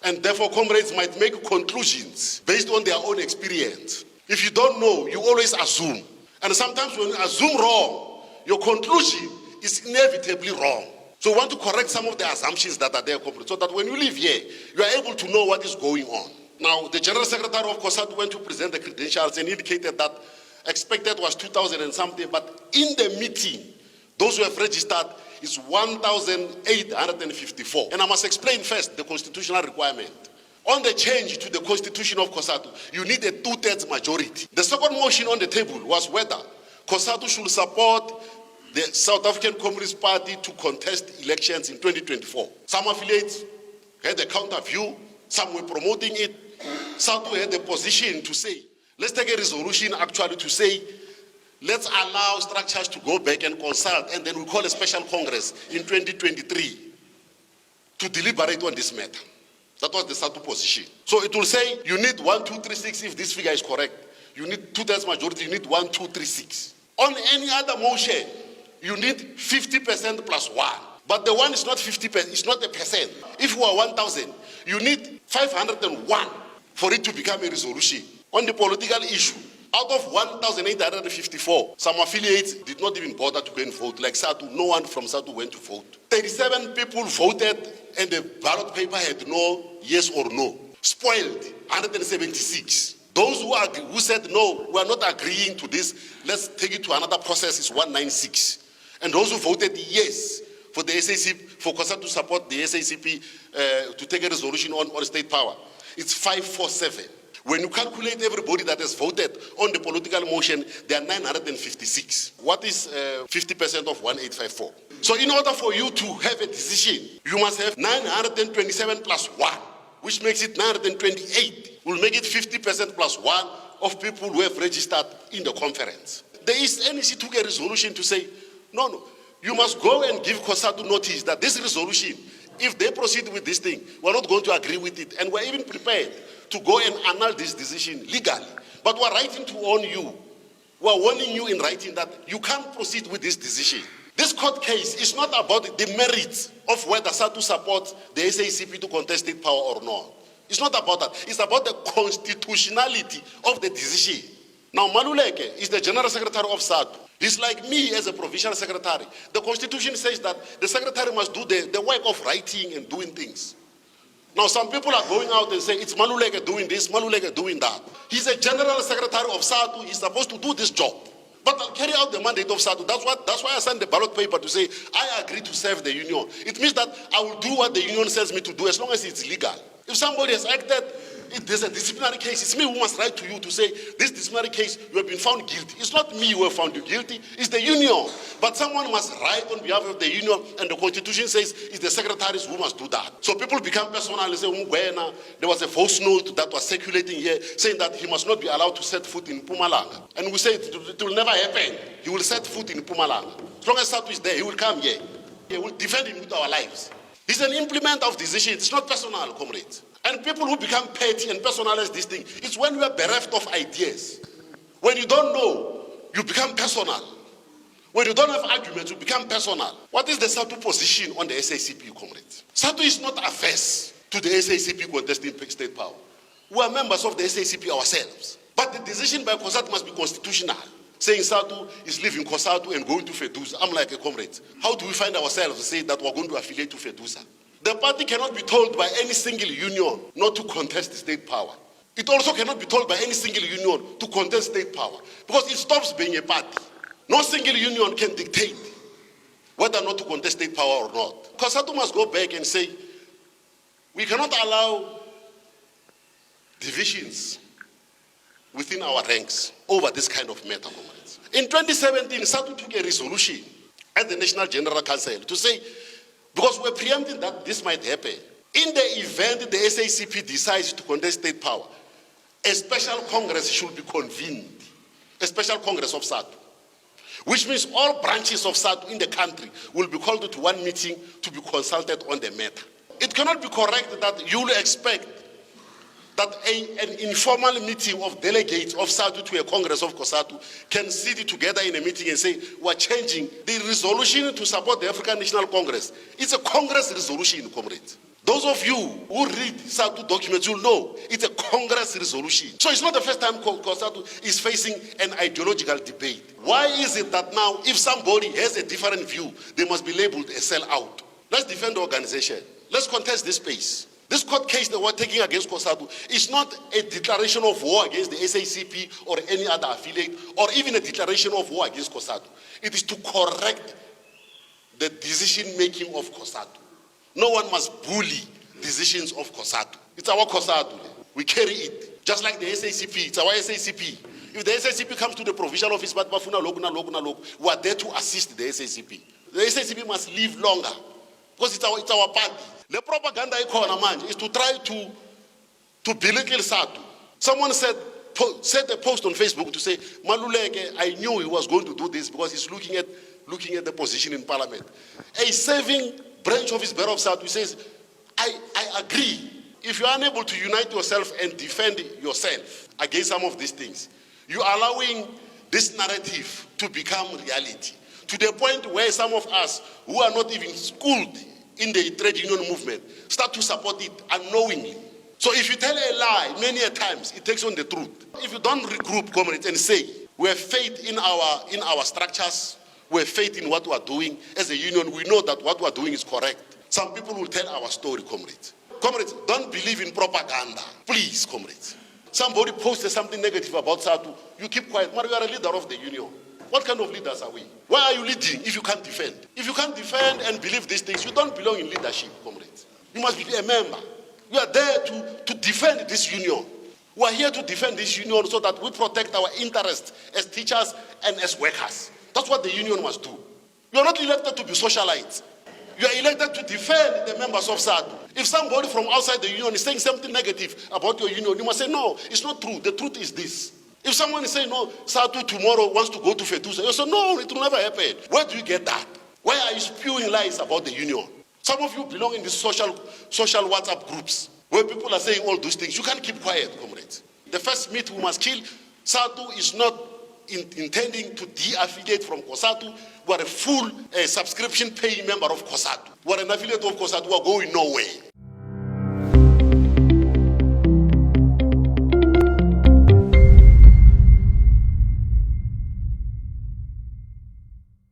And therefore, comrades might make conclusions based on their own experience. If you don't know, you always assume. And sometimes when you assume wrong, your conclusion is inevitably wrong. So we want to correct some of the assumptions that are there, comrades, so that when you leave here, you are able to know what is going on. Now, the General Secretary of COSATU went to present the credentials and indicated that expected was 2,000 and something, but in the meeting, those who have registered is 1,854. And I must explain first the constitutional requirement. On the change to the constitution of COSATU, you need a 2/3 majority. The second motion on the table was whether COSATU should support the South African Communist Party to contest elections in 2024. Some affiliates had a counter view, some were promoting it. SADTU had a position to say, let's take a resolution actually to say, let's allow structures to go back and consult, and then we call a special Congress in 2023 to deliberate on this matter. That was the SADTU position. So it will say you need 1, 2, 3, 6 if this figure is correct. You need 2/3 majority, you need 1, 2, 3, 6. On any other motion, you need 50% plus 1. But the one is not 50%, it's not a percent. If you are 1,000, you need 501 for it to become a resolution. On the political issue, out of 1,854, some affiliates did not even bother to go and vote. Like SADTU, no one from SADTU went to vote. 37 people voted and the ballot paper had no yes or no. Spoiled, 176. Those who said no, we are not agreeing to this, let's take it to another process, is 196. And those who voted yes for the SACP, for COSATU to support the SACP to take a resolution on state power, it's 547. When you calculate everybody that has voted on the political motion, there are 956. What is 50% of 1,854? So in order for you to have a decision, you must have 927 plus 1, which makes it 928. We'll make it 50% plus 1 of people who have registered in the conference. The East NEC took a resolution to say, no, you must go and give COSATU notice that this resolution, if they proceed with this thing, we're not going to agree with it. And we're even prepared to go and annul this decision legally. But we're writing to warn you. We're warning you in writing that you can't proceed with this decision. This court case is not about the merits of whether SADTU supports the SACP to contest state power or not. It's not about that. It's about the constitutionality of the decision. Now, Maluleke is the General Secretary of SADTU. He's like me as a provincial secretary. The Constitution says that the secretary must do the work of writing and doing things. Now, some people are going out and saying, it's Maluleke doing this, Maluleke doing that. He's a General Secretary of SADTU. He's supposed to do this job. But I'll carry out the mandate of SADTU. That's why I signed the ballot paper to say, I agree to serve the union. It means that I will do what the union tells me to do as long as it's legal. If somebody has acted, if there's a disciplinary case, it's me who must write to you to say, this disciplinary case, you have been found guilty. It's not me who have found you guilty, it's the union. But someone must write on behalf of the union, and the Constitution says it's the secretaries who must do that. So people become personal and say, there was a false note that was circulating here saying that he must not be allowed to set foot in Mpumalanga. And we say it will never happen. He will set foot in Mpumalanga. As long as SADTU is there, he will come here. He will defend him with our lives. He's an implementer of decisions. It's not personal, comrades. And people who become petty and personalize this thing, it's when you are bereft of ideas. When you don't know, you become personal. When you don't have arguments, you become personal. What is the SADTU position on the SACP, comrades? SADTU is not averse to the SACP contesting state power. We are members of the SACP ourselves. But the decision by COSATU must be constitutional. Saying SADTU is leaving COSATU and going to FEDUSA. I'm like a comrade. How do we find ourselves to say that we're going to affiliate to FEDUSA? The party cannot be told by any single union not to contest state power. It also cannot be told by any single union to contest state power because it stops being a party. No single union can dictate whether or not to contest state power or not. COSATU must go back and say, we cannot allow divisions within our ranks over this kind of matter. In 2017, SADTU took a resolution at the National General Council to say, because we're preempting that this might happen, in the event the SACP decides to contest state power, a special Congress should be convened, a special Congress of SADTU, which means all branches of SADTU in the country will be called to one meeting to be consulted on the matter. It cannot be correct that you will expect that an informal meeting of delegates of SADTU to a Congress of COSATU can sit together in a meeting and say, we're changing the resolution to support the African National Congress. It's a Congress resolution, comrades. Those of you who read SADTU documents, you'll know it's a Congress resolution. So it's not the first time COSATU is facing an ideological debate. Why is it that now, if somebody has a different view, they must be labeled a sellout? Let's defend the organization. Let's contest this space. This court case that we're taking against COSATU is not a declaration of war against the SACP or any other affiliate, or even a declaration of war against COSATU. It is to correct the decision-making of COSATU. No one must bully decisions of COSATU. It's our COSATU. We carry it. Just like the SACP, it's our SACP. If the SACP comes to the provincial office, but we are there to assist the SACP. The SACP must live longer because it's our party. The propaganda is to try to belittle SADTU. Someone said a post on Facebook to say, Maluleke, I knew he was going to do this because he's looking at the position in parliament. A serving branch office bearer of SADTU says, I agree. If you're unable to unite yourself and defend yourself against some of these things, you're allowing this narrative to become reality. To the point where some of us who are not even schooled in the trade union movement start to support it unknowingly. So if you tell a lie many a times, it takes on the truth. If you don't regroup, comrades, and say, we have faith in our structures, we have faith in what we are doing as a union, we know that what we are doing is correct. Some people will tell our story, comrades. Comrades, don't believe in propaganda. Please, comrades. Somebody posted something negative about SADTU, you keep quiet. But you are a leader of the union. What kind of leaders are we? Why are you leading if you can't defend? If you can't defend and believe these things, you don't belong in leadership, comrades. You must be a member. You are there to defend this union. We are here to defend this union so that we protect our interests as teachers and as workers. That's what the union must do. You are not elected to be socialites. You are elected to defend the members of SADTU. If somebody from outside the union is saying something negative about your union, you must say, no, it's not true. The truth is this. If someone is saying, no, SADTU tomorrow wants to go to FETUSA, you say, no, it will never happen. Where do you get that? Why are you spewing lies about the union? Some of you belong in these social WhatsApp groups where people are saying all those things. You can't keep quiet, comrades. The first myth we must kill, SADTU is not intending to de-affiliate from COSATU. We are a full subscription paying member of COSATU. We are an affiliate of COSATU. We are going nowhere.